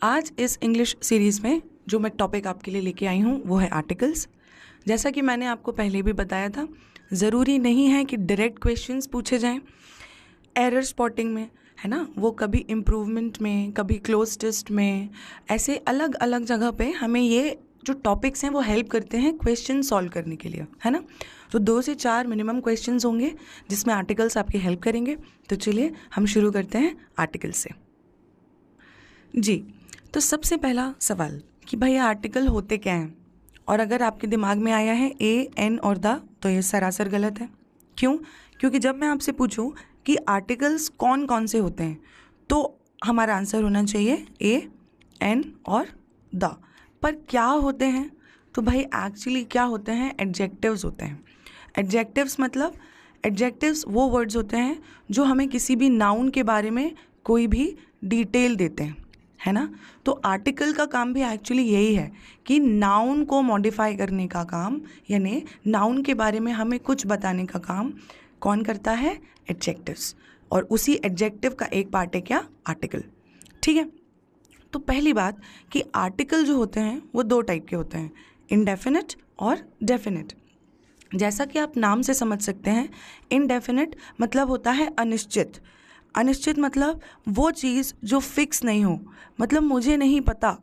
आज इस English series में जो मैं टॉपिक आपके लिए लेके आई हूँ वो है आर्टिकल्स। जैसा कि मैंने आपको पहले भी बताया था, ज़रूरी नहीं है कि डायरेक्ट क्वेश्चंस पूछे जाएं। एरर स्पॉटिंग में है ना, वो कभी इम्प्रूवमेंट में, कभी क्लोज टेस्ट में, ऐसे अलग अलग जगह पे हमें ये जो टॉपिक्स हैं वो हेल्प करते हैं क्वेश्चन सॉल्व करने के लिए, है ना। तो 2 से 4 मिनिमम क्वेश्चंस होंगे जिसमें आर्टिकल्स आपकी हेल्प करेंगे। तो चलिए हम शुरू करते हैं आर्टिकल से। जी, तो सबसे पहला सवाल कि भाई आर्टिकल होते क्या हैं, और अगर आपके दिमाग में आया है ए, एन और द, तो ये सरासर गलत है। क्यों? क्योंकि जब मैं आपसे पूछूं कि आर्टिकल्स कौन कौन से होते हैं तो हमारा आंसर होना चाहिए ए, एन और द। पर क्या होते हैं? तो भाई एक्चुअली क्या होते हैं, एडजेक्टिव्स होते हैं। एडजेक्टिव्स मतलब एडजेक्टिव्स वो वर्ड्स होते हैं जो हमें किसी भी नाउन के बारे में कोई भी डिटेल देते हैं, है ना। तो आर्टिकल का काम भी एक्चुअली यही है कि नाउन को मॉडिफाई करने का काम, यानी नाउन के बारे में हमें कुछ बताने का काम कौन करता है? एडजेक्टिव्स। और उसी एडजेक्टिव का एक पार्ट है क्या? आर्टिकल। ठीक है। तो पहली बात कि आर्टिकल जो होते हैं वो 2 टाइप के होते हैं, इनडेफिनिट और डेफिनिट। जैसा कि आप नाम से समझ सकते हैं, इनडेफिनिट मतलब होता है अनिश्चित। अनिश्चित मतलब वो चीज़ जो फिक्स नहीं हो, मतलब मुझे नहीं पता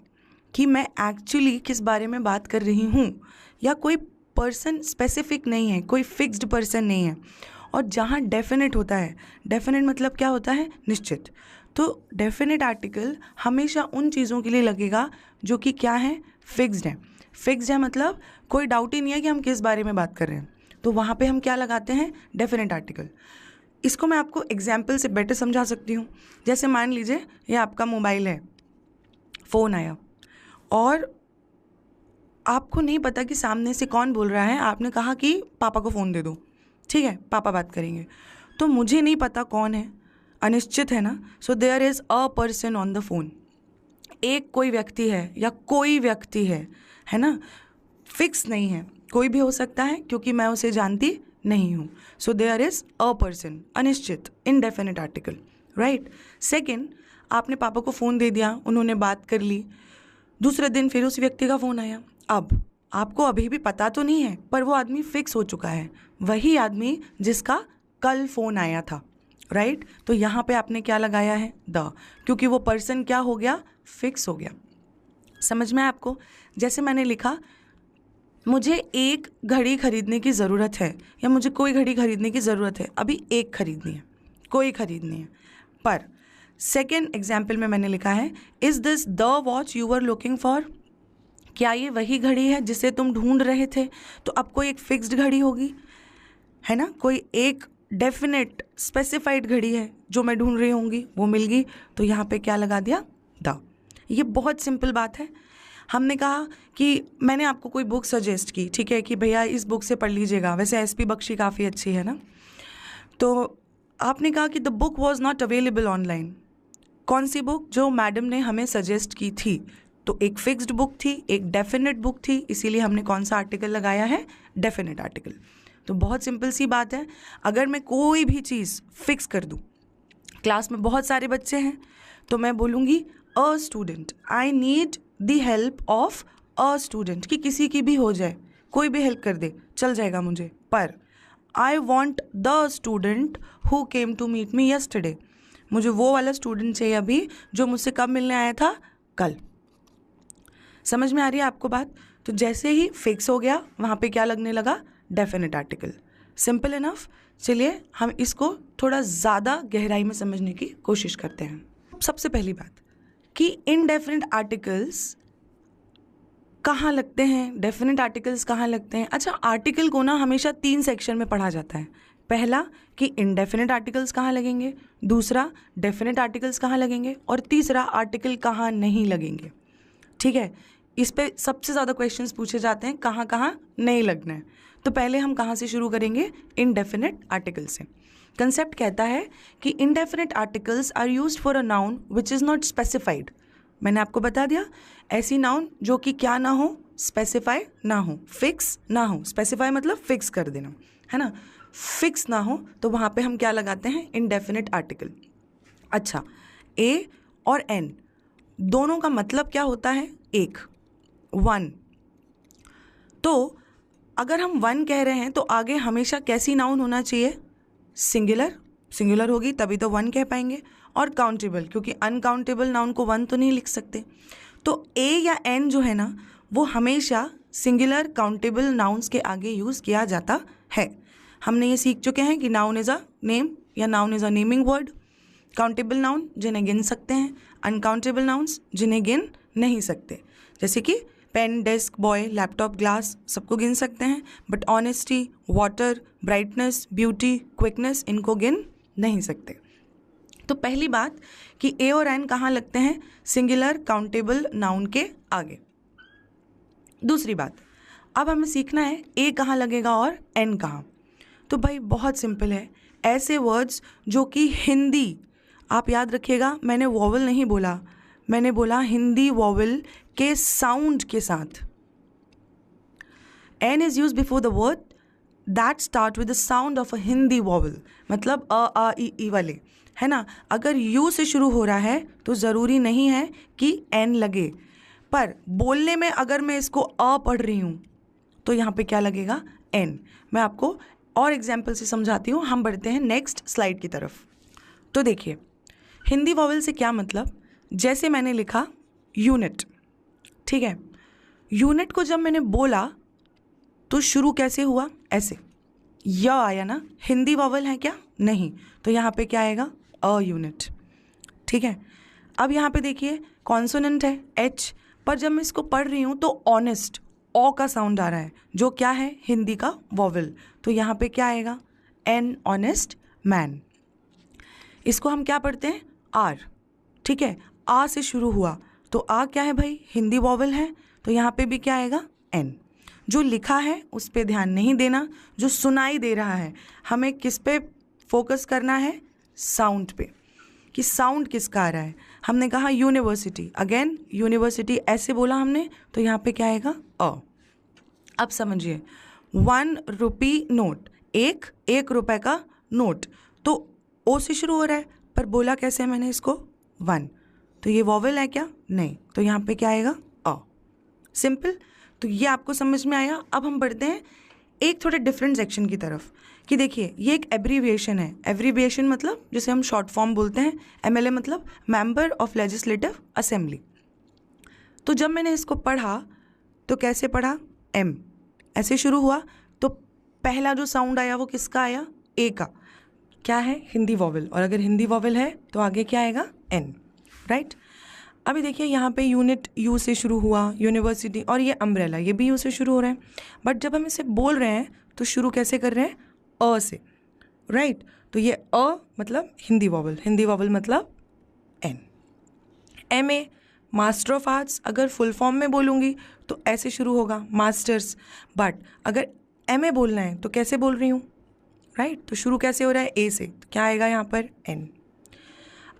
कि मैं एक्चुअली किस बारे में बात कर रही हूँ, या कोई पर्सन स्पेसिफिक नहीं है, कोई फिक्स्ड पर्सन नहीं है। और जहाँ डेफिनेट होता है, डेफिनेट मतलब क्या होता है? निश्चित। तो डेफिनेट आर्टिकल हमेशा उन चीज़ों के लिए लगेगा जो कि क्या है? फिक्स्ड है। फिक्स्ड है मतलब कोई डाउट ही नहीं है कि हम किस बारे में बात कर रहे हैं, तो वहाँ पे हम क्या लगाते हैं? Definite article. इसको मैं आपको एग्जाम्पल से बेटर समझा सकती हूँ। जैसे मान लीजिए ये आपका मोबाइल है, फ़ोन आया और आपको नहीं पता कि सामने से कौन बोल रहा है। आपने कहा कि पापा को फ़ोन दे दो, ठीक है, पापा बात करेंगे। तो मुझे नहीं पता कौन है, अनिश्चित है ना। So there is a person on the phone. एक कोई व्यक्ति है या कोई व्यक्ति है ना, फिक्स नहीं है, कोई भी हो सकता है क्योंकि मैं उसे जानती नहीं हूँ। So there is a person, अनिश्चित, इनडेफिनिट आर्टिकल, राइट। सेकेंड, आपने पापा को फ़ोन दे दिया, उन्होंने बात कर ली, दूसरे दिन फिर उस व्यक्ति का फ़ोन आया। अब आपको अभी भी पता तो नहीं है, पर वो आदमी फिक्स हो चुका है, वही आदमी जिसका कल फ़ोन आया था, राइट। तो यहाँ पे आपने क्या लगाया है? द, क्योंकि वो पर्सन क्या हो गया? फिक्स हो गया। समझ में आपको? जैसे मैंने लिखा, मुझे एक घड़ी खरीदने की ज़रूरत है, या मुझे कोई घड़ी खरीदने की ज़रूरत है, अभी एक खरीदनी है, कोई खरीदनी है। पर सेकेंड एग्जाम्पल में मैंने लिखा है, is this the watch you were looking for? क्या ये वही घड़ी है जिसे तुम ढूंढ रहे थे? तो अब कोई एक फिक्स्ड घड़ी होगी, है ना, कोई एक डेफिनेट स्पेसिफाइड घड़ी है जो मैं ढूंढ रही होंगी, वो मिल गई। तो यहाँ पे क्या लगा दिया? द। ये बहुत सिंपल बात है। हमने कहा कि मैंने आपको कोई बुक सजेस्ट की, ठीक है, कि भैया इस बुक से पढ़ लीजिएगा, वैसे एसपी बख्शी काफ़ी अच्छी है ना। तो आपने कहा कि the book was not available online. कौन सी बुक? जो मैडम ने हमें सजेस्ट की थी। तो एक फिक्स्ड बुक थी, एक डेफिनेट बुक थी, इसीलिए हमने कौन सा आर्टिकल लगाया है? Definite article. तो बहुत सिंपल सी बात है, अगर मैं कोई भी चीज़ फिक्स कर दूँ, क्लास में बहुत सारे बच्चे हैं, तो मैं बोलूँगी a student, I need the help of a student, कि किसी की भी हो जाए, कोई भी हेल्प कर दे, चल जाएगा मुझे। पर I want the student who came to meet me yesterday, मुझे वो वाला स्टूडेंट चाहिए अभी जो मुझसे कब मिलने आया था? कल। समझ में आ रही है आपको बात? तो जैसे ही फिक्स हो गया, वहाँ पे क्या लगने लगा? Definite article. Simple enough. चलिए हम इसको थोड़ा ज़्यादा गहराई में समझने की कोशिश करते हैं। सबसे पहली बात कि इनडेफिनेट आर्टिकल्स कहाँ लगते हैं, डेफिनेट आर्टिकल्स कहाँ लगते हैं। अच्छा, आर्टिकल को ना हमेशा 3 सेक्शन में पढ़ा जाता है। पहला कि इनडेफिनेट आर्टिकल्स कहाँ लगेंगे, दूसरा डेफिनेट आर्टिकल्स कहाँ लगेंगे, और तीसरा आर्टिकल कहाँ नहीं लगेंगे। ठीक है, इस पे सबसे ज़्यादा क्वेश्चंस पूछे जाते हैं कहाँ कहाँ नहीं लगना है। तो पहले हम कहाँ से शुरू करेंगे? इनडेफिनेट आर्टिकल से। कंसेप्ट कहता है कि indefinite articles are used for a noun which is not specified. मैंने आपको बता दिया, ऐसी नाउन जो कि क्या ना हो? स्पेसिफाई ना हो, फिक्स ना हो। स्पेसिफाई मतलब फिक्स कर देना, है ना। फिक्स ना हो तो वहाँ पे हम क्या लगाते हैं? Indefinite article. अच्छा, ए और एन दोनों का मतलब क्या होता है? एक, वन। तो अगर हम वन कह रहे हैं तो आगे हमेशा कैसी नाउन होना चाहिए? सिंगुलर। सिंगुलर होगी तभी तो वन कह पाएंगे। और काउंटेबल, क्योंकि अनकाउंटेबल नाउन को वन तो नहीं लिख सकते। तो ए या एन जो है ना, वो हमेशा सिंगुलर काउंटेबल नाउन्स के आगे यूज़ किया जाता है। हमने ये सीख चुके हैं कि नाउन इज़ अ नेम या noun is a naming word. Countable noun जिन्हें गिन सकते हैं, अनकाउंटेबल नाउन्स जिन्हें गिन नहीं सकते। जैसे कि pen, desk, boy, laptop, glass, सबको गिन सकते हैं, but honesty, water, brightness, beauty, quickness, इनको गिन नहीं सकते। तो पहली बात कि ए और एन कहाँ लगते हैं? सिंगुलर काउंटेबल नाउन के आगे। दूसरी बात, अब हमें सीखना है ए कहाँ लगेगा और एन कहाँ। तो भाई बहुत सिंपल है, ऐसे वर्ड्स जो कि हिंदी, आप याद रखिएगा मैंने वॉवल नहीं बोला, मैंने बोला हिंदी वॉवल के साउंड के साथ। An is use before the word that start with the sound of a Hindi vowel, मतलब अ आ ई वाले, है ना। अगर यू से शुरू हो रहा है तो ज़रूरी नहीं है कि एन लगे, पर बोलने में अगर मैं इसको अ पढ़ रही हूँ तो यहाँ पे क्या लगेगा? एन। मैं आपको और एग्जाम्पल से समझाती हूँ। हम बढ़ते हैं नेक्स्ट स्लाइड की तरफ। तो देखिए, हिंदी वॉवल से क्या मतलब, जैसे मैंने लिखा यूनिट, ठीक है। यूनिट को जब मैंने बोला तो शुरू कैसे हुआ? ऐसे, य आया ना। हिंदी वॉवल है क्या? नहीं। तो यहाँ पे क्या आएगा? अ यूनिट, ठीक है। अब यहाँ पे देखिए कॉन्सोनेंट है एच, पर जब मैं इसको पढ़ रही हूँ तो ऑनेस्ट, ओ का साउंड आ रहा है, जो क्या है? हिंदी का वॉवल। तो यहाँ पे क्या आएगा? An honest man. इसको हम क्या पढ़ते हैं? आर, ठीक है। आ से शुरू हुआ तो आ क्या है भाई? हिंदी वॉवल है, तो यहाँ पे भी क्या आएगा? एन। जो लिखा है उस पे ध्यान नहीं देना, जो सुनाई दे रहा है हमें किस पे फोकस करना है? साउंड पे, कि साउंड किसका आ रहा है। हमने कहा यूनिवर्सिटी, अगेन यूनिवर्सिटी ऐसे बोला हमने, तो यहाँ पे क्या आएगा? अ। अब समझिए, 1 रुपी नोट, एक रुपए का नोट, तो ओ से शुरू हो रहा है, पर बोला कैसे मैंने इसको? 1। तो ये वॉवल है क्या? नहीं। तो यहाँ पे क्या आएगा? अ। सिंपल। तो ये आपको समझ में आया। अब हम बढ़ते हैं एक थोड़े डिफरेंट सेक्शन की तरफ, कि देखिए ये एक एब्रीविएशन है। एब्रीविएशन मतलब जिसे हम शॉर्ट फॉर्म बोलते हैं। एमएलए मतलब मेंबर ऑफ लेजिस्लेटिव असेंबली। तो जब मैंने इसको पढ़ा तो कैसे पढ़ा? एम, ऐसे शुरू हुआ, तो पहला जो साउंड आया वो किसका आया? ए का। क्या है? हिंदी वॉवल। और अगर हिंदी वॉवल है तो आगे क्या आएगा? An, right. अभी देखिए यहाँ पे यूनिट यू से शुरू हुआ, यूनिवर्सिटी, और ये अम्ब्रेला ये भी यू से शुरू हो रहे हैं, बट जब हम इसे बोल रहे हैं तो शुरू कैसे कर रहे हैं? अ से, राइट। तो ये अ मतलब हिंदी वॉवल, हिंदी वॉवल मतलब an. M A, master of arts, अगर फुल फॉर्म में बोलूँगी तो ऐसे शुरू होगा, मास्टर्स। बट अगर एम ए बोलना है तो कैसे बोल रही हूँ? राइट। तो शुरू कैसे हो रहा है? ए से, तो क्या आएगा यहाँ पर? एन।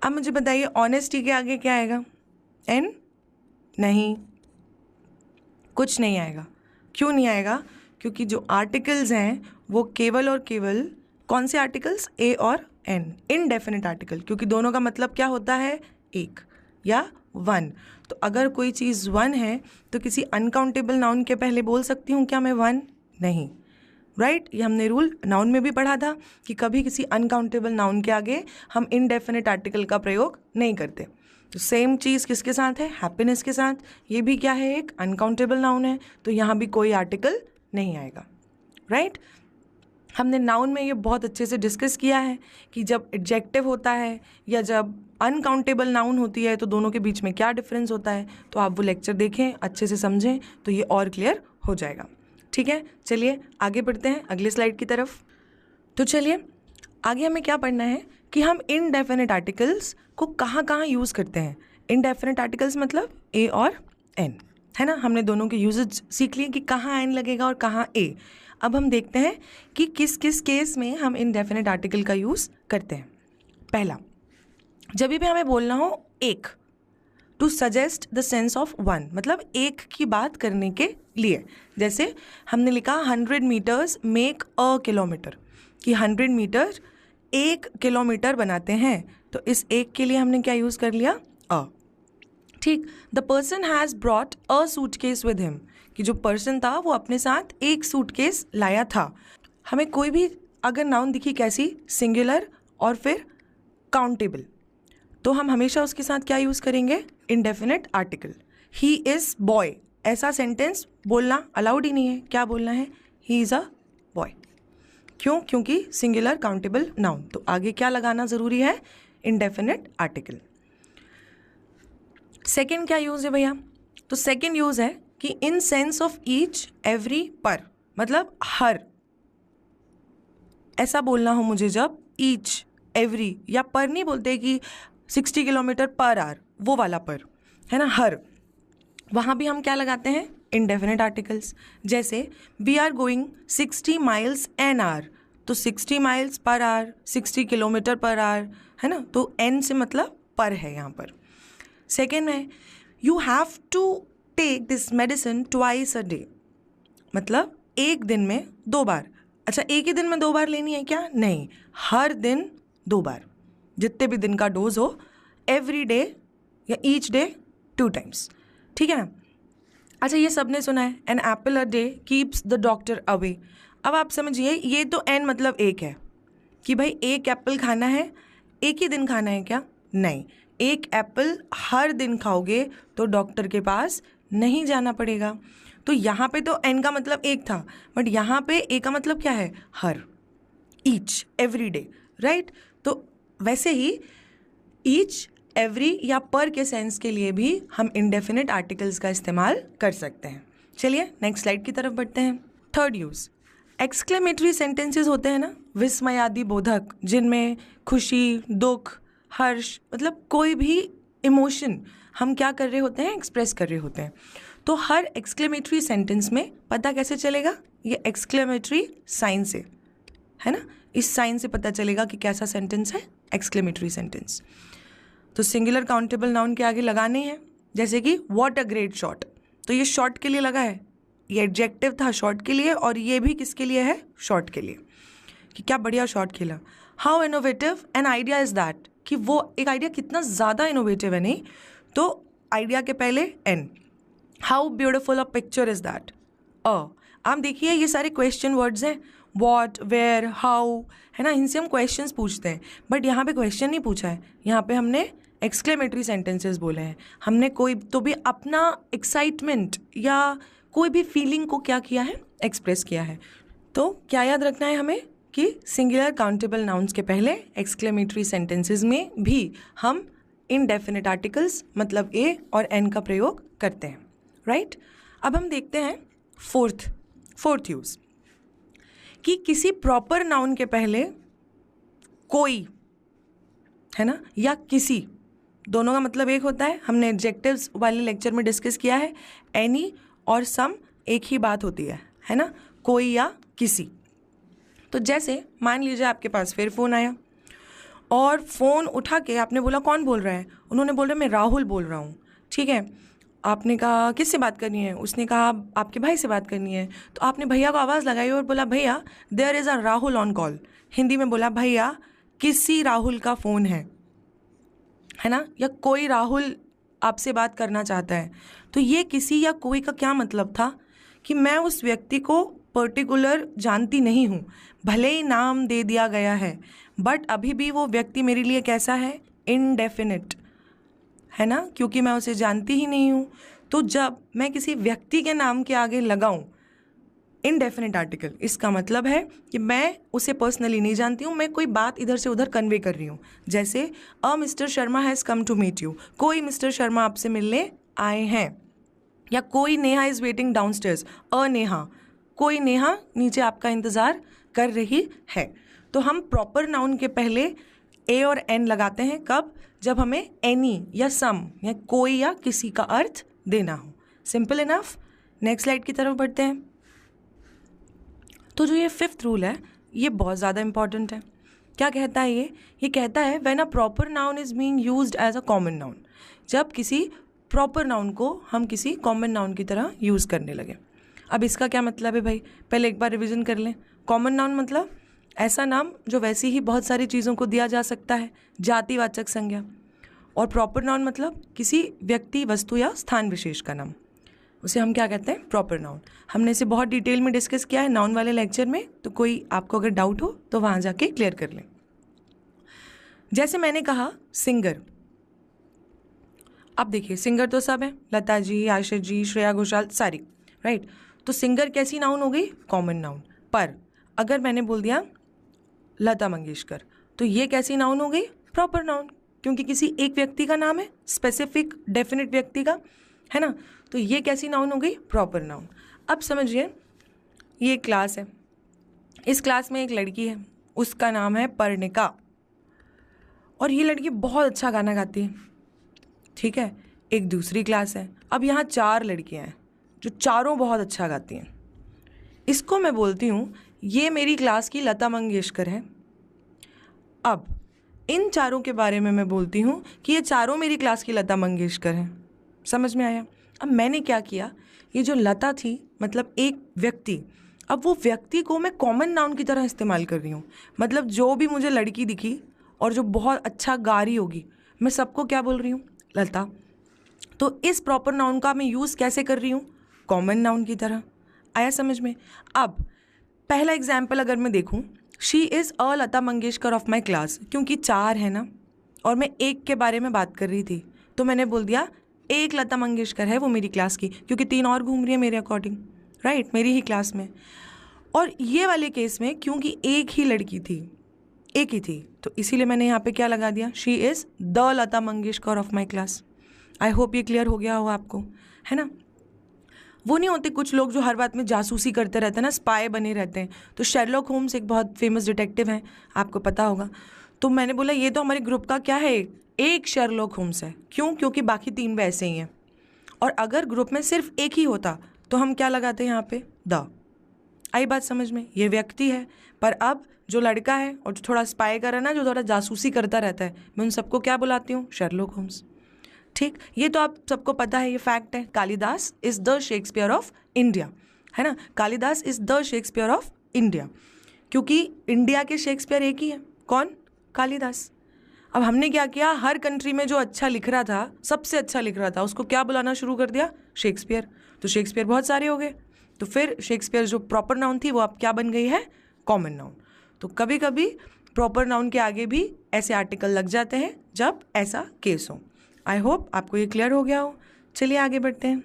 अब मुझे बताइए ऑनेस्टी के आगे क्या आएगा? एन? नहीं, कुछ नहीं आएगा। क्यों नहीं आएगा? क्योंकि जो आर्टिकल्स हैं वो केवल और केवल कौन से आर्टिकल्स? ए और एन, इनडेफिनिट आर्टिकल, क्योंकि दोनों का मतलब क्या होता है? एक या वन। तो अगर कोई चीज़ वन है तो किसी अनकाउंटेबल नाउन के पहले बोल सकती हूँ क्या मैं वन? नहीं, राइट। ये हमने रूल नाउन में भी पढ़ा था कि कभी किसी अनकाउंटेबल नाउन के आगे हम इनडेफिनिट आर्टिकल का प्रयोग नहीं करते। तो सेम चीज़ किसके साथ है? हैप्पीनेस के साथ। ये भी क्या है? एक अनकाउंटेबल नाउन है, तो यहाँ भी कोई आर्टिकल नहीं आएगा, राइट। हमने नाउन में ये बहुत अच्छे से डिस्कस किया है कि जब एडजेक्टिव होता है या जब अनकाउंटेबल नाउन होती है तो दोनों के बीच में क्या डिफरेंस होता है। तो आप वो लेक्चर देखें, अच्छे से समझें, तो ये और क्लियर हो जाएगा। ठीक है, चलिए आगे बढ़ते हैं अगले स्लाइड की तरफ। तो चलिए आगे हमें क्या पढ़ना है कि हम इनडेफिनिट आर्टिकल्स को कहाँ कहाँ यूज़ करते हैं। इनडेफिनिट आर्टिकल्स मतलब ए और एन, है ना। हमने दोनों के यूजेज सीख लिए कि कहाँ एन लगेगा और कहाँ ए। अब हम देखते हैं कि किस किस केस में हम इनडेफिनिट आर्टिकल का यूज़ करते हैं। पहला, जब भी हमें बोलना हो एक, to suggest the sense of one, मतलब एक की बात करने के लिए। जैसे हमने लिखा 100 मीटर्स मेक अ किलोमीटर, कि 100 मीटर 1 किलोमीटर बनाते हैं। तो इस एक के लिए हमने क्या यूज़ कर लिया? अ। ठीक, the person has brought a suitcase with him, कि जो पर्सन था वो अपने साथ एक सूटकेस लाया था। हमें कोई भी अगर नाउन दिखी कैसी, सिंगुलर और फिर काउंटेबल, तो हम हमेशा उसके साथ क्या यूज़ करेंगे, indefinite article. He is boy, ऐसा सेंटेंस बोलना अलाउड ही नहीं है। क्या बोलना है, ही इज़ अ बॉय। क्यों, क्योंकि सिंगुलर काउंटेबल नाउन, तो आगे क्या लगाना ज़रूरी है, इंडेफिनिट आर्टिकल। सेकेंड क्या यूज़ है भैया, तो सेकेंड यूज़ है कि in sense of each every पर, मतलब हर, ऐसा बोलना हो मुझे जब ईच एवरी, या पर नहीं बोलते कि 60 किलोमीटर पर आवर, वो वाला पर है ना, हर, वहाँ भी हम क्या लगाते हैं, इंडेफिनिट आर्टिकल्स। जैसे we are going 60 miles an hour, तो 60 miles per hour, 60 kilometre per hour, है ना, तो एन से मतलब पर है यहाँ पर। सेकेंड है you have to take this medicine twice a day, मतलब एक दिन में 2 बार। अच्छा, एक ही दिन में 2 बार लेनी है क्या, नहीं, हर दिन 2 बार, जितने भी दिन का डोज हो, एवरी डे या ईच डे 2 टाइम्स, ठीक है ना। अच्छा, ये सबने सुना है, an apple a day keeps the doctor away. अब आप समझिए, ये तो एन मतलब एक है कि भाई एक एप्पल खाना है, एक ही दिन खाना है क्या, नहीं, एक एप्पल हर दिन खाओगे तो डॉक्टर के पास नहीं जाना पड़ेगा। तो यहाँ पे तो एन का मतलब एक था, बट यहाँ पे ए का मतलब क्या है, हर, ईच एवरी डे, राइट। तो वैसे ही ईच एवरी या पर के सेंस के लिए भी हम इंडेफिनिट आर्टिकल्स का इस्तेमाल कर सकते हैं। चलिए नेक्स्ट स्लाइड की तरफ बढ़ते हैं। थर्ड यूज़, एक्सक्लेमेटरी सेंटेंसेस होते हैं ना, विस्मयादि बोधक, जिनमें खुशी, दुख, हर्ष, मतलब कोई भी इमोशन हम क्या कर रहे होते हैं, एक्सप्रेस कर रहे होते हैं। तो हर एक्सक्लेमेटरी सेंटेंस में पता कैसे चलेगा, ये एक्सक्लेमेटरी साइन से, है ना, इस साइन से पता चलेगा कि कैसा सेंटेंस है, एक्सक्लेमेटरी सेंटेंस। तो सिंगुलर काउंटेबल नाउन के आगे लगाने हैं, जैसे कि व्हाट अ ग्रेट शॉट, तो ये शॉट के लिए लगा है, ये एडजेक्टिव था शॉट के लिए, और ये भी किसके लिए है, शॉट के लिए, कि क्या बढ़िया शॉट खेला। How innovative an idea is that, कि वो एक आइडिया कितना ज़्यादा इनोवेटिव है, नहीं, तो आइडिया के पहले an. How beautiful a picture is that, आप देखिए ये सारे क्वेश्चन वर्ड्स हैं, वॉट, वेयर, हाउ, है ना, इनसे हम क्वेश्चंस पूछते हैं, बट यहाँ पे क्वेश्चन नहीं पूछा है, यहाँ पे हमने एक्सक्लेमेटरी सेंटेंसेस बोले हैं। हमने कोई तो भी अपना एक्साइटमेंट या कोई भी फीलिंग को क्या किया है, एक्सप्रेस किया है। तो क्या याद रखना है हमें कि सिंगुलर काउंटेबल नाउन्स के पहले एक्सक्लेमेटरी सेंटेंसेस में भी हम इनडेफिनिट आर्टिकल्स मतलब ए और एन का प्रयोग करते हैं, राइट। अब हम देखते हैं फोर्थ यूज़, कि किसी प्रॉपर नाउन के पहले कोई, है ना, या किसी, दोनों का मतलब एक होता है। हमने एडजेक्टिव्स वाले लेक्चर में डिस्कस किया है, एनी और सम एक ही बात होती है ना, कोई या किसी। तो जैसे मान लीजिए आपके पास फिर फ़ोन आया और फ़ोन उठा के आपने बोला कौन बोल रहा है, उन्होंने बोला मैं राहुल बोल रहा हूँ, ठीक है। आपने कहा किससे बात करनी है, उसने कहा आपके भाई से बात करनी है। तो आपने भैया को आवाज़ लगाई और बोला भैया there is a Rahul on call, Hindi में बोला भैया किसी राहुल का फ़ोन है ना, या कोई राहुल आपसे बात करना चाहता है। तो ये किसी या कोई का क्या मतलब था कि मैं उस व्यक्ति को पर्टिकुलर जानती नहीं हूँ, भले ही नाम दे दिया गया है, बट अभी भी वो व्यक्ति मेरे लिए कैसा है, इनडेफिनिट, है ना, क्योंकि मैं उसे जानती ही नहीं हूँ। तो जब मैं किसी व्यक्ति के नाम के आगे लगाऊं इनडेफिनिट आर्टिकल, इसका मतलब है कि मैं उसे पर्सनली नहीं जानती हूँ, मैं कोई बात इधर से उधर कन्वे कर रही हूँ। जैसे Mister Sharma has come to meet you, कोई मिस्टर शर्मा आपसे मिलने आए हैं, या कोई Neha is waiting downstairs, Neha, कोई नेहा नीचे आपका इंतज़ार कर रही है। तो हम प्रॉपर नाउन के पहले ए और एन लगाते हैं, कब, जब हमें एनी या सम या कोई या किसी का अर्थ देना हो। Simple enough. नेक्स्ट स्लाइड की तरफ बढ़ते हैं। तो जो ये 5th रूल है ये बहुत ज़्यादा इंपॉर्टेंट है। क्या कहता है ये कहता है when a proper noun is being used as a common noun, जब किसी प्रॉपर नाउन को हम किसी कॉमन नाउन की तरह यूज़ करने लगे। अब इसका क्या मतलब है भाई, पहले एक बार रिवीजन कर लें। कॉमन नाउन मतलब ऐसा नाम जो वैसी ही बहुत सारी चीज़ों को दिया जा सकता है, जातिवाचक संज्ञा। और प्रॉपर नाउन मतलब किसी व्यक्ति, वस्तु या स्थान विशेष का नाम, उसे हम क्या कहते हैं? Proper noun. हमने इसे बहुत डिटेल में डिस्कस किया है नाउन वाले लेक्चर में, तो कोई आपको अगर डाउट हो तो वहाँ जाके क्लियर कर लें। जैसे मैंने कहा सिंगर, अब देखिए सिंगर तो सब है, लता जी, आयशा जी, श्रेया घोषाल, सारी, राइट। तो सिंगर कैसी नाउन हो गई? Common noun. पर अगर मैंने बोल दिया लता मंगेशकर, तो ये कैसी नाउन हो गई? प्रॉपर नाउन, क्योंकि किसी एक व्यक्ति का नाम है, स्पेसिफिक डेफिनेट व्यक्ति का, है ना। तो ये कैसी नाउन हो गई? Proper noun. अब समझिए, ये क्लास है, इस क्लास में एक लड़की है, उसका नाम है पर्णिका, और ये लड़की बहुत अच्छा गाना गाती है, ठीक है। एक दूसरी क्लास है, अब यहाँ 4 लड़कियाँ हैं जो चारों बहुत अच्छा गाती हैं। इसको मैं बोलती हूँ ये मेरी क्लास की लता मंगेशकर है। अब इन चारों के बारे में मैं बोलती हूँ कि ये चारों मेरी क्लास की लता मंगेशकर हैं। समझ में आया? अब मैंने क्या किया, ये जो लता थी मतलब एक व्यक्ति, अब वो व्यक्ति को मैं कॉमन नाउन की तरह इस्तेमाल कर रही हूँ। मतलब जो भी मुझे लड़की दिखी और जो बहुत अच्छा गा रही होगी, मैं सबको क्या बोल रही हूँ? लता। तो इस प्रॉपर नाउन का मैं यूज़ कैसे कर रही हूँ? कॉमन नाउन की तरह। आया समझ में? अब पहला एग्जाम्पल अगर मैं देखूँ, she is a Lata Mangeshkar of my class, क्योंकि 4 है ना और मैं एक के बारे में बात कर रही थी, तो मैंने बोल दिया एक लता मंगेशकर है वो मेरी क्लास की, क्योंकि 3 और घूम रही है मेरे अकॉर्डिंग, राइट, मेरी ही क्लास में। और ये वाले केस में क्योंकि एक ही लड़की थी, एक ही थी, तो इसीलिए मैंने यहाँ पे क्या लगा दिया? She is the Lata Mangeshkar of my class. I hope ये क्लियर हो गया हो आपको, है ना। वो नहीं होते कुछ लोग जो हर बात में जासूसी करते रहते हैं ना, स्पाई बने रहते हैं। तो शेरलॉक होम्स एक बहुत फेमस डिटेक्टिव हैं, आपको पता होगा। तो मैंने बोला ये तो हमारे ग्रुप का क्या है, एक शेरलॉक होम्स है। क्यों? क्योंकि बाकी 3 वैसे ही हैं। और अगर ग्रुप में सिर्फ एक ही होता तो हम क्या लगाते हैं यहाँ पे? द। आई बात समझ में? ये व्यक्ति है, पर अब जो लड़का है और जो थोड़ा स्पाई कर रहा है ना, जो थोड़ा जासूसी करता रहता है, मैं उन सबको क्या बुलाती हूँ? Sherlock Holmes. ठीक, ये तो आप सबको पता है, ये फैक्ट है। Kalidas is the Shakespeare of India, है ना। Kalidas is the Shakespeare of India, क्योंकि इंडिया के शेक्सपियर एक ही है। कौन? कालिदास। अब हमने क्या किया, हर कंट्री में जो अच्छा लिख रहा था, सबसे अच्छा लिख रहा था, उसको क्या बुलाना शुरू कर दिया? शेक्सपियर। तो शेक्सपियर बहुत सारे हो गए, तो फिर शेक्सपियर जो प्रॉपर नाउन थी वो अब क्या बन गई है? Common noun. तो कभी कभी प्रॉपर नाउन के आगे भी ऐसे आर्टिकल लग जाते हैं जब ऐसा केस हो। आई होप आपको ये क्लियर हो गया हो। चलिए आगे बढ़ते हैं।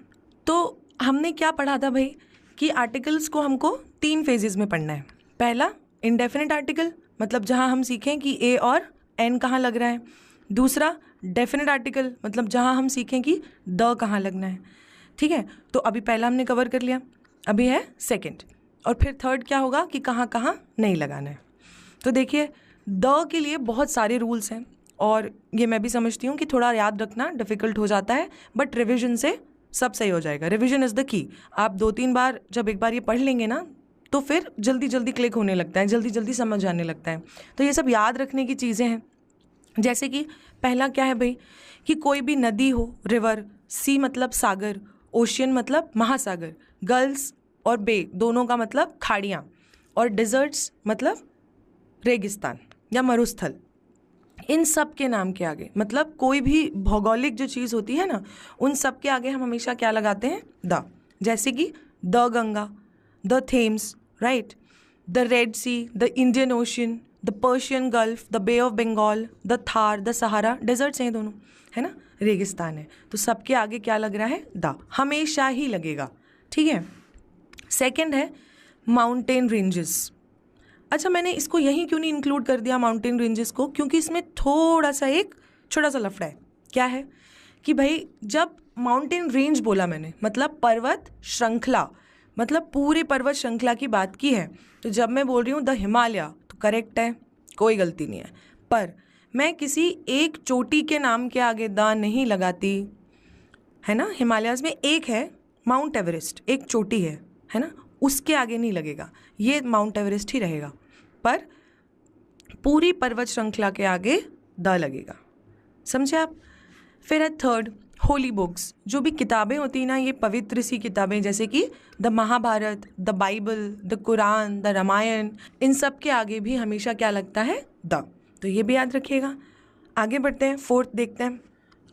तो हमने क्या पढ़ा था भाई, कि आर्टिकल्स को हमको 3 फेजेस में पढ़ना है। पहला इंडेफिनिट आर्टिकल, मतलब जहाँ हम सीखें कि ए और एन कहाँ लग रहा है। दूसरा डेफिनेट आर्टिकल, मतलब जहाँ हम सीखें कि द कहाँ लगना है। ठीक है, तो अभी पहला हमने कवर कर लिया, अभी है सेकंड, और फिर थर्ड क्या होगा कि कहाँ कहाँ नहीं लगाना है। तो देखिए द के लिए बहुत सारे रूल्स हैं, और ये मैं भी समझती हूँ कि थोड़ा याद रखना डिफ़िकल्ट हो जाता है, बट रिविजन से सब सही हो जाएगा। Revision is the key. आप 2-3 बार जब एक बार ये पढ़ लेंगे ना, तो फिर जल्दी जल्दी क्लिक होने लगता है, जल्दी जल्दी समझ आने लगता है। तो ये सब याद रखने की चीज़ें हैं। जैसे कि पहला क्या है भाई, कि कोई भी नदी हो, रिवर, सी मतलब सागर, ओशियन मतलब महासागर, गल्फ्स और बे दोनों का मतलब खाड़ियाँ, और डिज़र्ट्स मतलब रेगिस्तान या मरुस्थल, इन सब के नाम के आगे, मतलब कोई भी भौगोलिक जो चीज़ होती है ना, उन सब के आगे हम हमेशा क्या लगाते हैं? द। जैसे कि the Ganga, the Thames, right, the Red Sea, the Indian Ocean, the Persian Gulf, the Bay of Bengal, the Thar, the Sahara, deserts हैं दोनों, है ना, रेगिस्तान है। तो सबके आगे क्या लग रहा है? द, हमेशा ही लगेगा। ठीक है। सेकेंड है माउंटेन रेंजेस। अच्छा, मैंने इसको यहीं क्यों नहीं इंक्लूड कर दिया माउंटेन रेंजेस को, क्योंकि इसमें थोड़ा सा एक छोटा सा लफड़ा है। क्या है कि भाई जब माउंटेन रेंज बोला मैंने, मतलब पर्वत श्रृंखला, मतलब पूरे पर्वत श्रृंखला की बात की है। तो जब मैं बोल रही हूँ द हिमालय, तो करेक्ट है, कोई गलती नहीं है। पर मैं किसी एक चोटी के नाम के आगे द नहीं लगाती, है ना। हिमालयाज़ में एक है माउंट एवरेस्ट, एक चोटी है ना, उसके आगे नहीं लगेगा, ये माउंट एवरेस्ट ही रहेगा। पर पूरी पर्वत श्रृंखला के आगे द लगेगा। समझे आप? फिर है थर्ड, होली बुक्स। जो भी किताबें होती हैं ना, ये पवित्र सी किताबें, जैसे कि the Mahabharata, the Bible, the Quran, the Ramayana, इन सब के आगे भी हमेशा क्या लगता है? द। तो ये भी याद रखिएगा। आगे बढ़ते हैं, फोर्थ देखते हैं।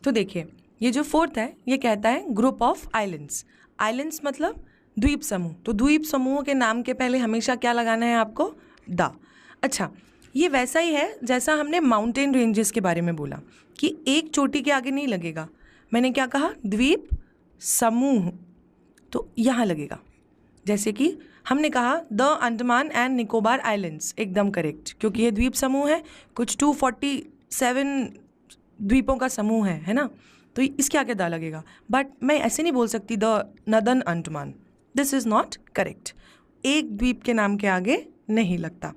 तो देखिए ये जो फोर्थ है ये कहता है ग्रुप ऑफ आइलैंड्स। आइलैंड्स मतलब द्वीप समूह। तो द्वीप समूहों के नाम के पहले हमेशा क्या लगाना है आपको? द। अच्छा, ये वैसा ही है जैसा हमने माउंटेन रेंजेस के बारे में बोला कि एक चोटी के आगे नहीं लगेगा। मैंने क्या कहा? द्वीप समूह, तो यहाँ लगेगा। जैसे कि हमने कहा the Andaman and Nicobar islands, एकदम करेक्ट, क्योंकि ये द्वीप समूह है, कुछ 247 द्वीपों का समूह है ना, तो इसके आगे द लगेगा। बट मैं ऐसे नहीं बोल सकती the northern Andaman, this is not correct. एक द्वीप के नाम के आगे नहीं लगता।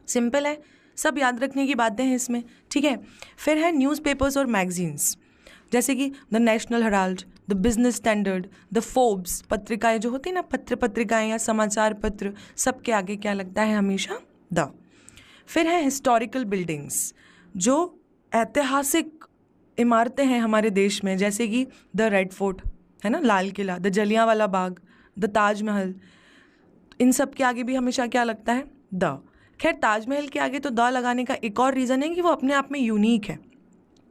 सिंपल है, सब याद रखने की बातें हैं इसमें, ठीक है। फिर है न्यूज़पेपर्स और मैगजीन्स, जैसे कि the national Herald, the business standard, the Forbes, पत्रिकाएं जो होती है ना, पत्रिकाएं या समाचार पत्र, सबके आगे क्या लगता है? हमेशा द। फिर है हिस्टोरिकल बिल्डिंग्स, जो ऐतिहासिक इमारतें हैं हमारे देश में, जैसे कि द रेड फोर्ट है ना, लाल किला, द जलियांवाला बाग, द ताजमहल, इन सब के आगे भी हमेशा क्या लगता है? द। खैर ताजमहल के आगे तो द लगाने का एक और रीज़न है कि वो अपने आप में यूनिक है,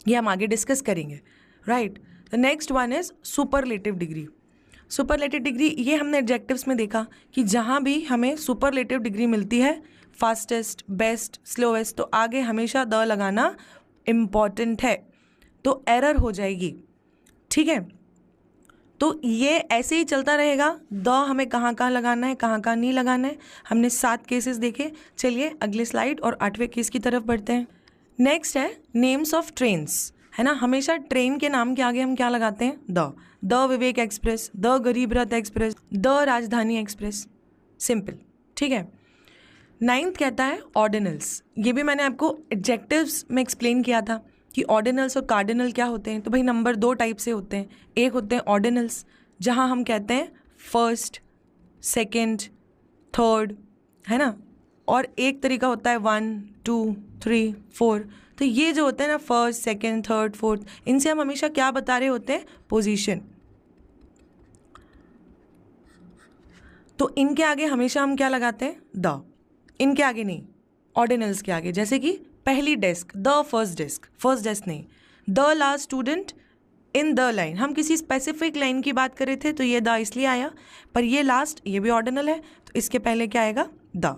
ये हम आगे डिस्कस करेंगे, right. The next one is superlative degree. Superlative degree ये हमने एडजेक्टिव्स में देखा कि जहाँ भी हमें सुपरलेटिव डिग्री मिलती है, फास्टेस्ट, बेस्ट, स्लोएस्ट, तो आगे हमेशा द लगाना इम्पॉर्टेंट है, तो एरर हो जाएगी, ठीक है। तो ये ऐसे ही चलता रहेगा। द हमें कहाँ कहाँ लगाना है, कहाँ कहाँ नहीं लगाना है, हमने 7 केसेस देखे। चलिए अगले स्लाइड और 8वें केस की तरफ बढ़ते हैं। नेक्स्ट है नेम्स ऑफ ट्रेन्स, है ना। हमेशा ट्रेन के नाम के आगे हम क्या लगाते हैं? द विवेक एक्सप्रेस, द गरीब रथ एक्सप्रेस, द राजधानी एक्सप्रेस, सिंपल, ठीक है। 9th कहता है ऑर्डिनल्स। ये भी मैंने आपको एडजेक्टिव्स में एक्सप्लेन किया था कि ऑर्डिनल्स और कार्डिनल क्या होते हैं। तो भाई नंबर 2 टाइप से होते हैं। एक होते हैं ऑर्डिनल्स, जहाँ हम कहते हैं फर्स्ट, सेकेंड, थर्ड, है ना, और एक तरीका होता है 1, 2, 3, 4। तो ये जो होते हैं ना, फर्स्ट, सेकेंड, थर्ड, फोर्थ, इनसे हम हमेशा क्या बता रहे होते हैं? पोजीशन। तो इनके आगे हमेशा हम क्या लगाते हैं? द। इनके आगे नहीं, ऑर्डिनल्स के आगे। जैसे कि पहली desk, the first desk, first desk नहीं, the last student in the line. हम किसी स्पेसिफिक लाइन की बात कर रहे थे तो ये द इसलिए आया, पर ये लास्ट, ये भी ऑर्डिनल है, तो इसके पहले क्या आएगा? द।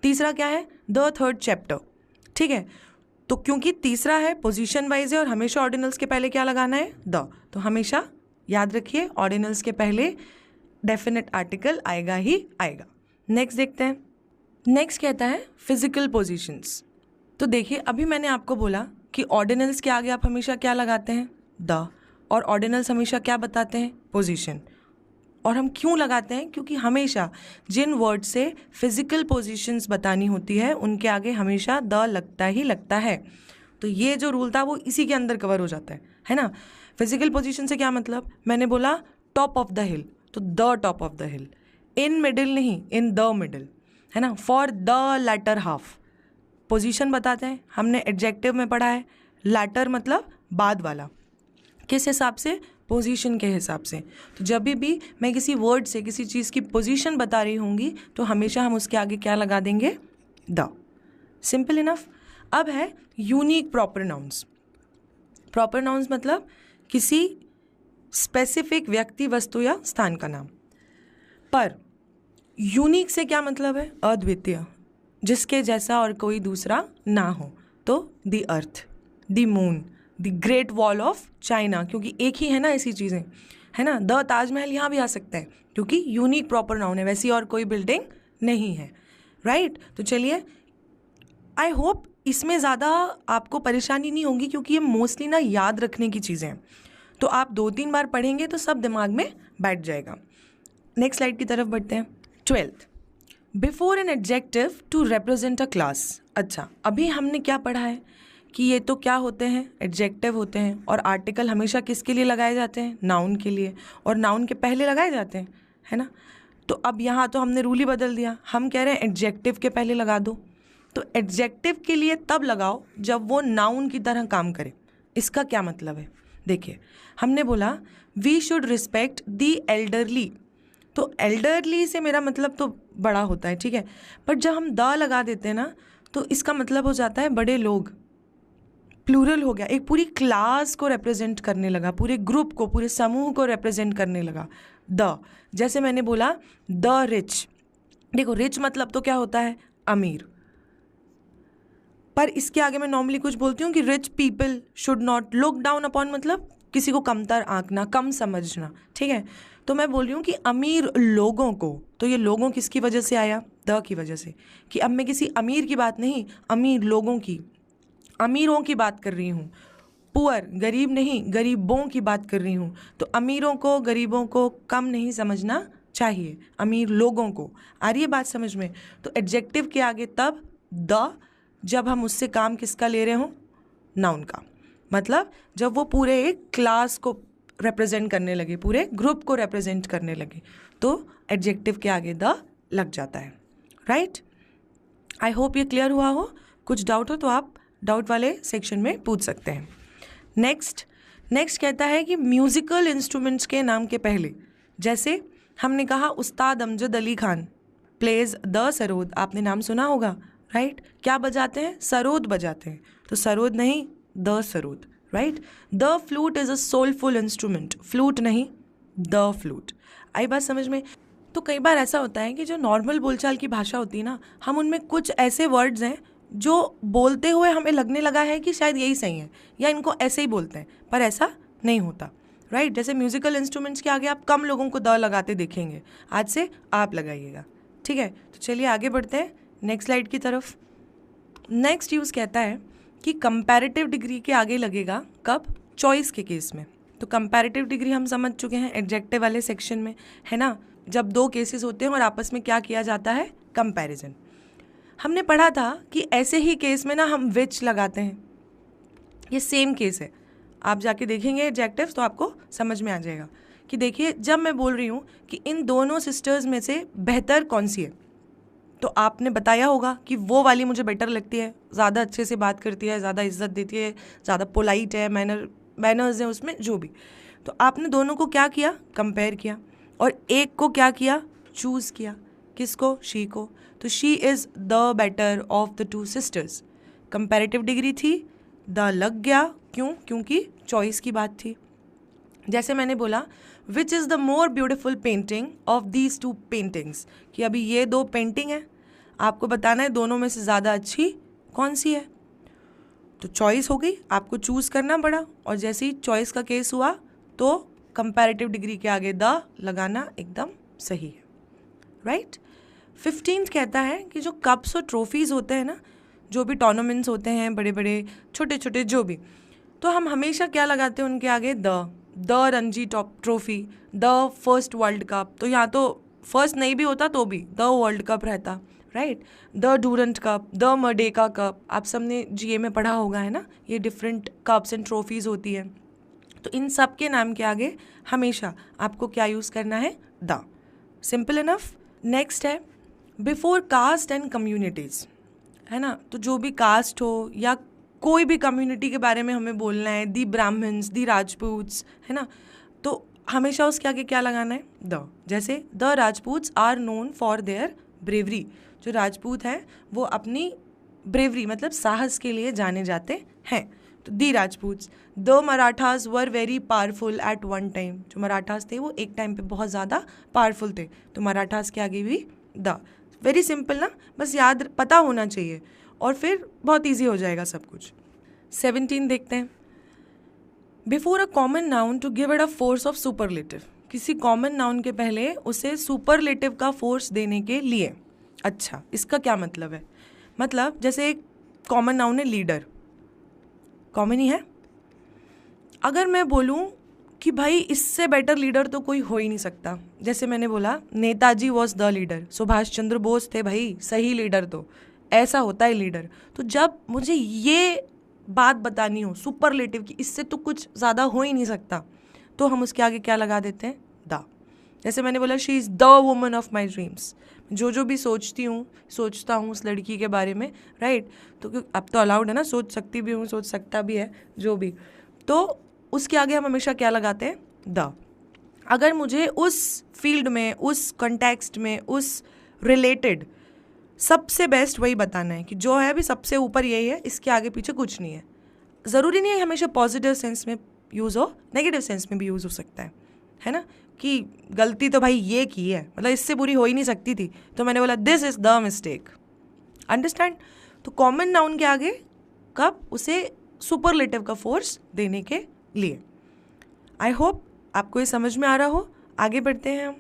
तीसरा क्या है? द थर्ड चैप्टर, ठीक है। तो क्योंकि तीसरा है, पोजीशन वाइज है, और हमेशा ऑर्डिनल्स के पहले क्या लगाना है? द। तो हमेशा याद रखिए ऑर्डिनल्स के पहले डेफिनेट आर्टिकल आएगा ही आएगा। नेक्स्ट देखते हैं। नेक्स्ट कहता है फिजिकल पोजीशंस। तो देखिए अभी मैंने आपको बोला कि ऑर्डिनल्स के आगे आप हमेशा क्या लगाते हैं? द। और ऑर्डिनल्स हमेशा क्या बताते हैं? पोजीशन। और हम क्यों लगाते हैं? क्योंकि हमेशा जिन वर्ड से फिजिकल पोजीशंस बतानी होती है उनके आगे हमेशा द लगता ही लगता है। तो ये जो रूल था वो इसी के अंदर कवर हो जाता है ना। फिजिकल पोजीशन से क्या मतलब? मैंने बोला टॉप ऑफ द हिल, तो the top of the hill. In middle नहीं, इन द मिडिल, है ना। For the latter half, position बताते हैं, हमने एडजेक्टिव में पढ़ा है। लैटर मतलब बाद वाला, किस हिसाब से? पोजीशन के हिसाब से। तो जब भी मैं किसी वर्ड से किसी चीज़ की पोजीशन बता रही होंगी तो हमेशा हम उसके आगे क्या लगा देंगे? द। Simple enough. अब है unique proper nouns. Proper nouns मतलब किसी स्पेसिफिक व्यक्ति, वस्तु या स्थान का नाम। पर यूनिक से क्या मतलब है? अद्वितीय, जिसके जैसा और कोई दूसरा ना हो। तो the earth, the moon, the great wall of China, क्योंकि एक ही है ना ऐसी चीज़ें, है ना। द ताजमहल यहाँ भी आ सकता है क्योंकि यूनिक प्रॉपर नाउन है, वैसी और कोई बिल्डिंग नहीं है, राइट। तो चलिए, आई होप इसमें ज़्यादा आपको परेशानी नहीं होगी क्योंकि ये मोस्टली ना याद रखने की चीज़ें हैं। तो आप 2-3 बार पढ़ेंगे तो सब दिमाग में बैठ जाएगा। नेक्स्ट स्लाइड की तरफ बढ़ते हैं। 12th, before an adjective to represent a class. अच्छा, अभी हमने क्या पढ़ा है कि ये तो क्या होते हैं? एडजेक्टिव होते हैं, और आर्टिकल हमेशा किसके लिए लगाए जाते हैं? नाउन के लिए, और नाउन के पहले लगाए जाते हैं, है ना। तो अब यहाँ तो हमने रूल ही बदल दिया, हम कह रहे हैं एडजेक्टिव के पहले लगा दो। तो एडजेक्टिव के लिए तब लगाओ जब वो नाउन की तरह काम करे। इसका क्या मतलब है? देखिए, हमने बोला we should respect the elderly, तो एल्डरली से मेरा मतलब तो बड़ा होता है, ठीक है। बट जब हम द लगा देते हैं ना तो इसका मतलब हो जाता है बड़े लोग, प्लूरल हो गया, एक पूरी क्लास को रिप्रेजेंट करने लगा, पूरे ग्रुप को, पूरे समूह को रिप्रेजेंट करने लगा। द, जैसे मैंने बोला द रिच, देखो रिच मतलब तो क्या होता है, अमीर, पर इसके आगे मैं नॉर्मली कुछ बोलती हूँ कि rich people should not look down upon, मतलब किसी को कमतर आंकना, कम समझना, ठीक है। तो मैं बोल रही हूँ कि अमीर लोगों को, तो ये लोगों किसकी वजह से आया, द की वजह से, कि अब मैं किसी अमीर की बात नहीं, अमीर लोगों की, अमीरों की बात कर रही हूँ। पुअर, गरीब नहीं, गरीबों की बात कर रही हूँ। तो अमीरों को, गरीबों को कम नहीं समझना चाहिए, अमीर लोगों को। आ रही है बात समझ में? तो एडजेक्टिव के आगे तब द, जब हम उससे काम किसका ले रहे हों, नाउन का, मतलब जब वो पूरे एक क्लास को रिप्रेजेंट करने लगे, पूरे ग्रुप को रिप्रेजेंट करने लगे, तो एडजेक्टिव के आगे द लग जाता है, राइट। आई होप ये क्लियर हुआ हो। कुछ डाउट हो तो आप डाउट वाले सेक्शन में पूछ सकते हैं। नेक्स्ट कहता है कि म्यूज़िकल इंस्ट्रूमेंट्स के नाम के पहले, जैसे हमने कहा उस्ताद अमजद अली खान प्लेज द सरोद, आपने नाम सुना होगा, राइट। क्या बजाते हैं, सरोद बजाते हैं, तो सरोद नहीं, the sarod, right. The flute is a soulful instrument, flute नहीं, द फ्लूट। आई बात समझ में? तो कई बार ऐसा होता है कि जो नॉर्मल बोलचाल की भाषा होती है ना, हम उनमें कुछ ऐसे वर्ड्स हैं जो बोलते हुए हमें लगने लगा है कि शायद यही सही है, या इनको ऐसे ही बोलते हैं, पर ऐसा नहीं होता, राइट। जैसे म्यूज़िकल इंस्ट्रूमेंट्स के आगे आप कम लोगों को द लगाते देखेंगे, आज से आप लगाइएगा, ठीक है। तो चलिए आगे बढ़ते हैं नेक्स्ट स्लाइड की तरफ। नेक्स्ट यूज़ कहता है कि कंपैरेटिव डिग्री के आगे लगेगा कब, चॉइस के केस में। तो कंपैरेटिव डिग्री हम समझ चुके हैं एडजेक्टिव वाले सेक्शन में, है ना, जब दो केसेस होते हैं और आपस में क्या किया जाता है, कंपैरिजन। हमने पढ़ा था कि ऐसे ही केस में ना हम विच लगाते हैं, ये सेम केस है। आप जाके देखेंगे एडजेक्टिव्स तो आपको समझ में आ जाएगा कि देखिए जब मैं बोल रही हूँ कि इन दोनों सिस्टर्स में से बेहतर कौन सी है, तो आपने बताया होगा कि वो वाली मुझे बेटर लगती है, ज़्यादा अच्छे से बात करती है, ज़्यादा इज्जत देती है, ज़्यादा पोलाइट है, मैनर्स हैं उसमें जो भी। तो आपने दोनों को क्या किया, कंपेयर किया, और एक को क्या किया, चूज़ किया, किसको, शी को। तो she is the better of the two sisters. Comparative degree थी, द लग गया, क्यों, क्योंकि चॉइस की बात थी। जैसे मैंने बोला which is the more beautiful painting of these two paintings, कि अभी ये दो पेंटिंग है, आपको बताना है दोनों में से ज़्यादा अच्छी कौन सी है। तो चॉइस हो गई, आपको चूज़ करना पड़ा, और जैसे ही चॉइस का केस हुआ तो कंपैरेटिव डिग्री के आगे द लगाना एकदम सही है, राइट। 15 कहता है कि जो कप्स और ट्रॉफीज़ होते हैं ना, जो भी टूर्नामेंट्स होते हैं, बड़े बड़े छोटे छोटे जो भी, तो हम हमेशा क्या लगाते हैं उनके आगे, the Ranji trophy, the first world cup. तो यहाँ तो फर्स्ट नहीं भी होता तो भी द वर्ल्ड कप रहता, right. The Durand cup, the Merdeka cup, आप सबने जीए में पढ़ा होगा, है ना, ये डिफरेंट कप्स एंड ट्रॉफीज़ होती है। तो इन सब के नाम के आगे हमेशा आपको क्या यूज़ करना है, द। Simple enough. नेक्स्ट है बिफोर कास्ट एंड कम्युनिटीज़, है ना। तो जो भी कास्ट हो या कोई भी कम्युनिटी के बारे में हमें बोलना है, दी ब्राह्मण्स, दी राजपूत्स, है ना, तो हमेशा उसके आगे क्या लगाना है, द। जैसे the Rajputs are known for their bravery, जो राजपूत हैं वो अपनी ब्रेवरी मतलब साहस के लिए जाने जाते हैं, तो the Rajputs. The Marathas were very powerful at one time, जो मराठास थे वो एक टाइम पे बहुत ज़्यादा पावरफुल थे, तो मराठास के आगे भी द। वेरी सिंपल ना, बस याद पता होना चाहिए और फिर बहुत इजी हो जाएगा सब कुछ। 17 देखते हैं। Before a common noun to give it a force of superlative, किसी कॉमन नाउन के पहले उसे सुपरलेटिव का फोर्स देने के लिए। अच्छा, इसका क्या मतलब है, मतलब जैसे एक कॉमन नाउन है लीडर, कॉमन ही है। अगर मैं बोलूँ कि भाई इससे बेटर लीडर तो कोई हो ही नहीं सकता, जैसे मैंने बोला Netaji was the leader, Subhash Chandra Bose थे भाई सही लीडर, तो ऐसा होता है लीडर। तो जब मुझे ये बात बतानी हो सुपरलेटिव की, इससे तो कुछ ज़्यादा हो ही नहीं सकता, तो हम उसके आगे क्या लगा देते हैं, द। जैसे मैंने बोला she is the woman of my dreams, जो भी सोचता हूँ उस लड़की के बारे में, राइट। तो अब तो अलाउड है ना, सोच सकती भी हूँ, सोच सकता भी है, जो भी, तो उसके आगे हम हमेशा क्या लगाते हैं, द। अगर मुझे उस फील्ड में, उस कॉन्टेक्स्ट में, उस रिलेटेड सबसे बेस्ट वही बताना है कि जो है अभी सबसे ऊपर यही है, इसके आगे पीछे कुछ नहीं है, ज़रूरी नहीं है हमेशा पॉजिटिव सेंस में यूज़ हो, नेगेटिव सेंस में भी यूज़ हो सकता है ना, कि गलती तो भाई ये की है, मतलब इससे बुरी हो ही नहीं सकती थी, तो मैंने बोला this is the mistake. Understand? तो कॉमन नाउन के आगे कब, उसे सुपरलेटिव का फोर्स देने के लिए। आई होप आपको ये समझ में आ रहा हो। आगे बढ़ते हैं हम।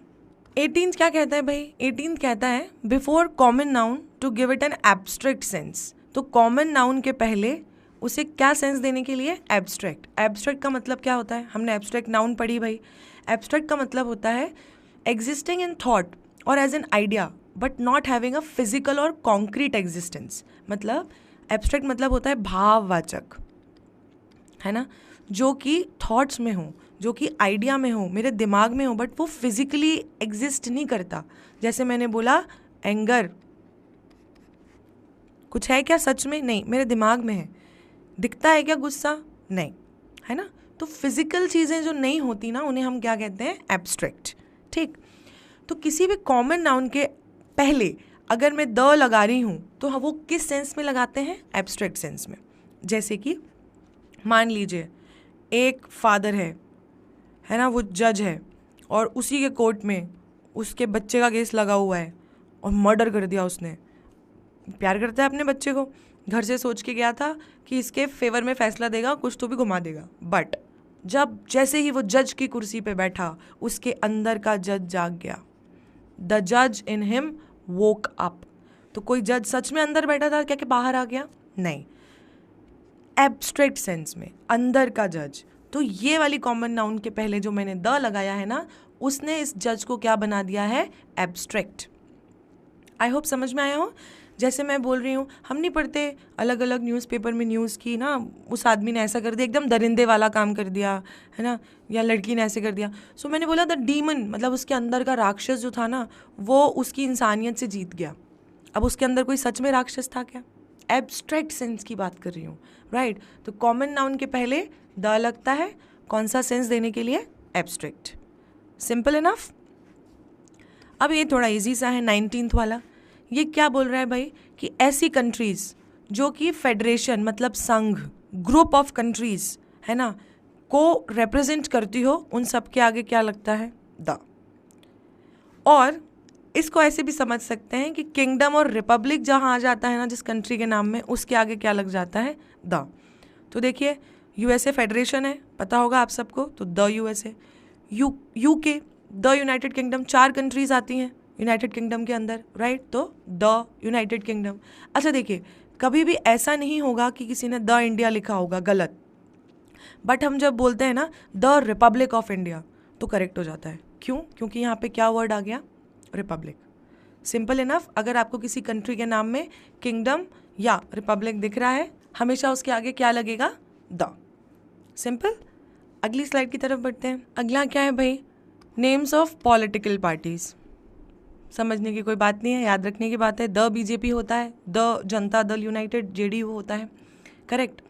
18th क्या कहता है भाई? 18th कहता है before common noun to give it an abstract sense. तो कॉमन नाउन के पहले उसे क्या सेंस देने के लिए? एब्स्ट्रैक्ट। एब्स्ट्रैक्ट का मतलब क्या होता है? हमने एब्स्ट्रैक्ट नाउन पढ़ी भाई। एब्स्ट्रैक्ट का मतलब होता है existing in thought or as an idea but not having a physical or concrete existence. मतलब एब्स्ट्रैक्ट मतलब होता है भाववाचक, है ना, जो कि थॉट्स में हो, जो कि आइडिया में हो, मेरे दिमाग में हो, बट वो फिजिकली एग्जिस्ट नहीं करता। जैसे मैंने बोला एंगर, कुछ है क्या सच में? नहीं, मेरे दिमाग में है। दिखता है क्या गुस्सा? नहीं, है ना। तो फिजिकल चीज़ें जो नहीं होती ना, उन्हें हम क्या कहते हैं? एब्स्ट्रैक्ट। ठीक। तो किसी भी कॉमन नाउन के पहले अगर मैं द लगा रही हूँ तो वो किस सेंस में लगाते हैं? एब्स्ट्रैक्ट सेंस में। जैसे कि मान लीजिए एक फादर है ना, वो जज है और उसी के कोर्ट में उसके बच्चे का केस लगा हुआ है और मर्डर कर दिया उसने। प्यार करता है अपने बच्चे को, घर से सोच के गया था कि इसके फेवर में फैसला देगा, कुछ तो भी घुमा देगा, बट जब जैसे ही वो जज की कुर्सी पे बैठा, उसके अंदर का जज जाग गया। द जज इन हिम वोक अप। तो कोई जज सच में अंदर बैठा था क्या कि बाहर आ गया? नहीं, एब्स्ट्रैक्ट सेंस में अंदर का जज। तो ये वाली कॉमन नाउन के पहले जो मैंने द लगाया है ना, उसने इस जज को क्या बना दिया है? एब्स्ट्रैक्ट। आई होप समझ में आया हो। जैसे मैं बोल रही हूँ, हम नहीं पढ़ते अलग अलग न्यूज़पेपर में न्यूज़ की ना, उस आदमी ने ऐसा कर दिया, एकदम दरिंदे वाला काम कर दिया, है ना, या लड़की ने ऐसे कर दिया। सो मैंने बोला द डीमन, मतलब उसके अंदर का राक्षस जो था ना, वो उसकी इंसानियत से जीत गया। अब उसके अंदर कोई सच में राक्षस था क्या? एब्स्ट्रैक्ट सेंस की बात कर रही हूँ, राइट। तो कॉमन नाउन के पहले द लगता है, कौन सा सेंस देने के लिए? एब्स्ट्रैक्ट। Simple enough. अब ये थोड़ा इजी सा है, 19th वाला। ये क्या बोल रहा है भाई कि ऐसी कंट्रीज़ जो कि फेडरेशन मतलब संघ, ग्रुप ऑफ कंट्रीज़, है ना, को रिप्रेजेंट करती हो, उन सब के आगे क्या लगता है? द। और इसको ऐसे भी समझ सकते हैं कि किंगडम और रिपब्लिक जहाँ आ जाता है ना जिस कंट्री के नाम में, उसके आगे क्या लग जाता है? द। तो देखिए यूएसए फेडरेशन है, पता होगा आप सबको, तो the USA. UK, the United kingdom, 4 countries आती हैं यूनाइटेड किंगडम के अंदर, राइट, तो द यूनाइटेड किंगडम। अच्छा देखिए, कभी भी ऐसा नहीं होगा कि किसी ने द इंडिया लिखा होगा, गलत। बट हम जब बोलते हैं ना द रिपब्लिक ऑफ इंडिया, तो करेक्ट हो जाता है। क्यों? क्योंकि यहाँ पे क्या वर्ड आ गया? रिपब्लिक। Simple enough. अगर आपको किसी कंट्री के नाम में किंगडम या रिपब्लिक दिख रहा है, हमेशा उसके आगे क्या लगेगा? द। सिंपल। अगली स्लाइड की तरफ बढ़ते हैं। अगला क्या है भाई? Names of political parties. समझने की कोई बात नहीं है, याद रखने की बात है। द बीजेपी होता है, the Janata Dal United JDU होता है, करेक्ट।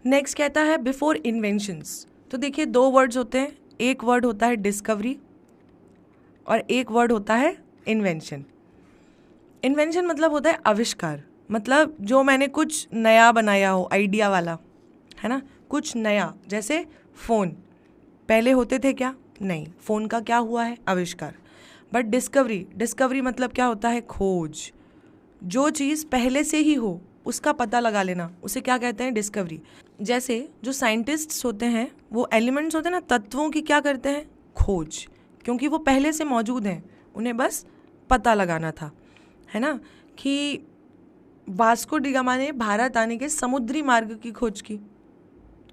नेक्स्ट कहता है बिफोर इन्वेंशंस। तो देखिए 2 वर्ड्स होते हैं, एक वर्ड होता है डिस्कवरी और एक वर्ड होता है इन्वेंशन। इन्वेंशन मतलब होता है आविष्कार, मतलब जो मैंने कुछ नया बनाया हो, आइडिया वाला, है ना, कुछ नया। जैसे फ़ोन पहले होते थे क्या? नहीं, फ़ोन का क्या हुआ है? आविष्कार। बट डिस्कवरी मतलब क्या होता है? खोज। जो चीज़ पहले से ही हो उसका पता लगा लेना, उसे क्या कहते हैं? डिस्कवरी। जैसे जो साइंटिस्ट्स होते हैं, वो एलिमेंट्स होते हैं ना, तत्वों की क्या करते हैं? खोज, क्योंकि वो पहले से मौजूद हैं, उन्हें बस पता लगाना था, है ना। कि वास्को डी गामा ने भारत आने के समुद्री मार्ग की खोज की,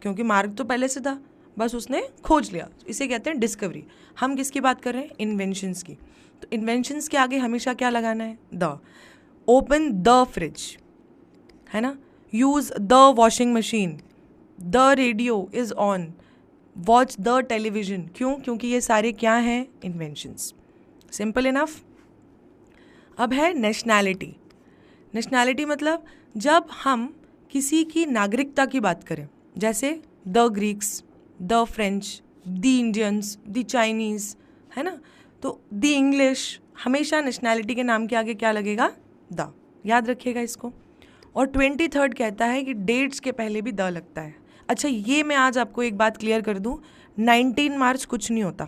क्योंकि मार्ग तो पहले से था, बस उसने खोज लिया, इसे कहते हैं डिस्कवरी। हम किसकी बात कर रहे हैं? इन्वेंशंस की। तो इन्वेंशंस के आगे हमेशा क्या लगाना है? द। ओपन द फ्रिज, है ना, use the washing machine, the radio is on, watch the television. क्यों? क्योंकि ये सारे क्या हैं? इन्वेंशंस। Simple enough. अब है नेशनैलिटी। नेशनैलिटी मतलब जब हम किसी की नागरिकता की बात करें, जैसे the Greeks, the French, the Indians, the Chinese, है ना, तो द इंग्लिश, हमेशा नेशनैलिटी के नाम के आगे क्या लगेगा? द। याद रखिएगा इसको। और 23rd कहता है कि डेट्स के पहले भी द लगता है। अच्छा, ये मैं आज आपको एक बात क्लियर कर दूं, 19 मार्च कुछ नहीं होता,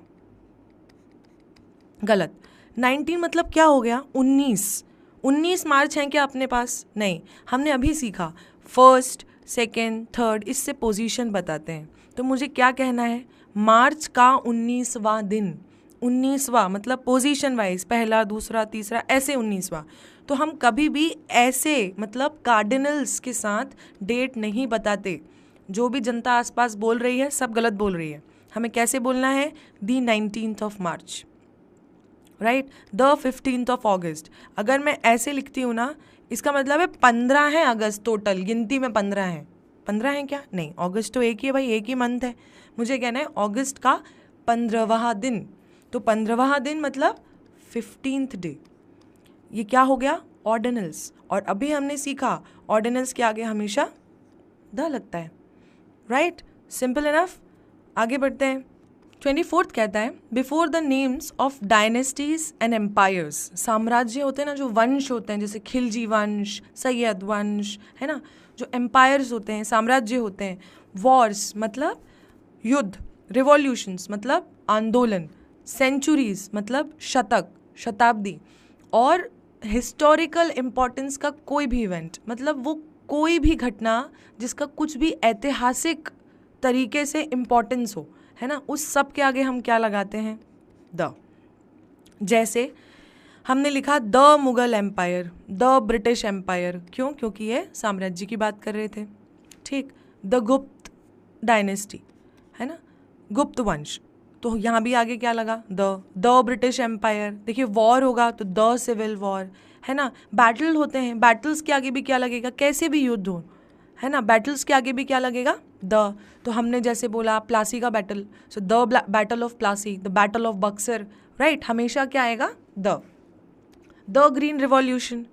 गलत। 19 मतलब क्या हो गया, 19 मार्च है क्या अपने पास? नहीं, हमने अभी सीखा 1st, 2nd, 3rd, इससे पोजीशन बताते हैं। तो मुझे क्या कहना है, मार्च का 19वां दिन, 19वां मतलब पोजीशन वाइज, पहला, दूसरा, तीसरा, ऐसे 19वां। तो हम कभी भी ऐसे मतलब कार्डिनल्स के साथ डेट नहीं बताते। जो भी जनता आसपास बोल रही है सब गलत बोल रही है। हमें कैसे बोलना है, दी 19th of March, right, the 15th of अगस्त। अगर मैं ऐसे लिखती हूँ ना, इसका मतलब है 15 है अगस्त, टोटल गिनती में 15 है। 15 है क्या? नहीं, अगस्त तो एक ही है भाई, एक ही मंथ है। मुझे कहना है अगस्त का 15वां दिन, तो 15वां दिन मतलब 15th डे। ये क्या हो गया, ऑर्डिनल्स। और अभी हमने सीखा ऑर्डिनल्स के आगे हमेशा द लगता है, राइट, सिंपल इनफ। आगे बढ़ते हैं। 24th कहता है, before the names of dynasties and empires, साम्राज्य होते हैं ना, जो वंश होते हैं, जैसे खिलजी वंश, सैयद वंश, है ना, जो एम्पायर्स होते हैं, साम्राज्य होते हैं, वॉर्स मतलब युद्ध, रिवॉल्यूशंस मतलब आंदोलन, सेंचुरीज मतलब शतक, शताब्दी, और हिस्टोरिकल इम्पोर्टेंस का कोई भी इवेंट, मतलब वो कोई भी घटना जिसका कुछ भी ऐतिहासिक तरीके से इम्पोर्टेंस हो, है ना, उस सब के आगे हम क्या लगाते हैं, द। जैसे हमने लिखा the Mughal empire, the British empire, क्यों? क्योंकि ये साम्राज्य की बात कर रहे थे, ठीक। द गुप्त डायनेस्टी, है ना, गुप्त वंश, तो यहाँ भी आगे क्या लगा, द ब्रिटिश एम्पायर। देखिए वॉर होगा तो द सिविल वॉर, है ना। बैटल होते हैं, बैटल्स के आगे भी क्या लगेगा, कैसे भी युद्ध हो, है ना, बैटल्स के आगे भी क्या लगेगा, द। तो हमने जैसे बोला प्लासी का battle, so the battle of Plassey, the battle of Buxar, right, हमेशा क्या आएगा, द ग्रीन रिवॉल्यूशन,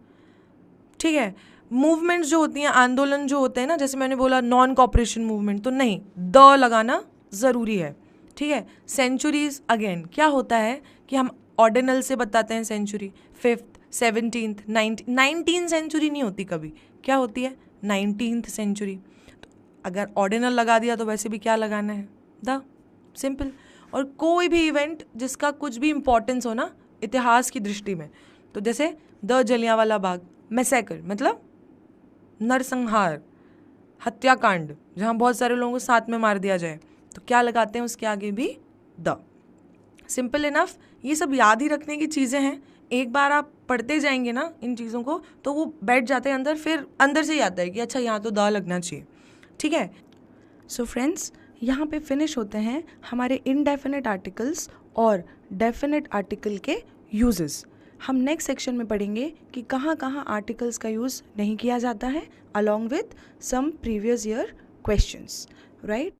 ठीक है। मूवमेंट्स जो होती हैं, आंदोलन जो होते हैं ना, जैसे मैंने बोला नॉन कॉपरेशन मूवमेंट, तो नहीं, द लगाना ज़रूरी है, ठीक है। सेंचुरीज अगेन क्या होता है कि हम ऑर्डिनल से बताते हैं century, 5th, 17th, 19th century नहीं होती कभी, क्या होती है, 19th सेंचुरी। तो अगर ऑर्डिनल लगा दिया तो वैसे भी क्या लगाना है, द, सिंपल। और कोई भी इवेंट जिसका कुछ भी इंपॉर्टेंस हो ना इतिहास की दृष्टि में, तो जैसे द जलियांवाला बाग, मैसेकर मतलब नरसंहार, हत्याकांड, जहाँ बहुत सारे लोगों को साथ में मार दिया जाए, तो क्या लगाते हैं उसके आगे भी, द। Simple enough. ये सब याद ही रखने की चीज़ें हैं, एक बार आप पढ़ते जाएंगे ना इन चीज़ों को तो वो बैठ जाते हैं अंदर, फिर अंदर से ही आता है कि अच्छा यहाँ तो द लगना चाहिए, ठीक है। सो फ्रेंड्स, यहाँ पे फिनिश होते हैं हमारे इनडेफिनेट आर्टिकल्स और डेफिनेट आर्टिकल के यूजेस। हम नेक्स्ट सेक्शन में पढ़ेंगे कि कहाँ कहाँ आर्टिकल्स का यूज़ नहीं किया जाता है, along with some previous year questions, right.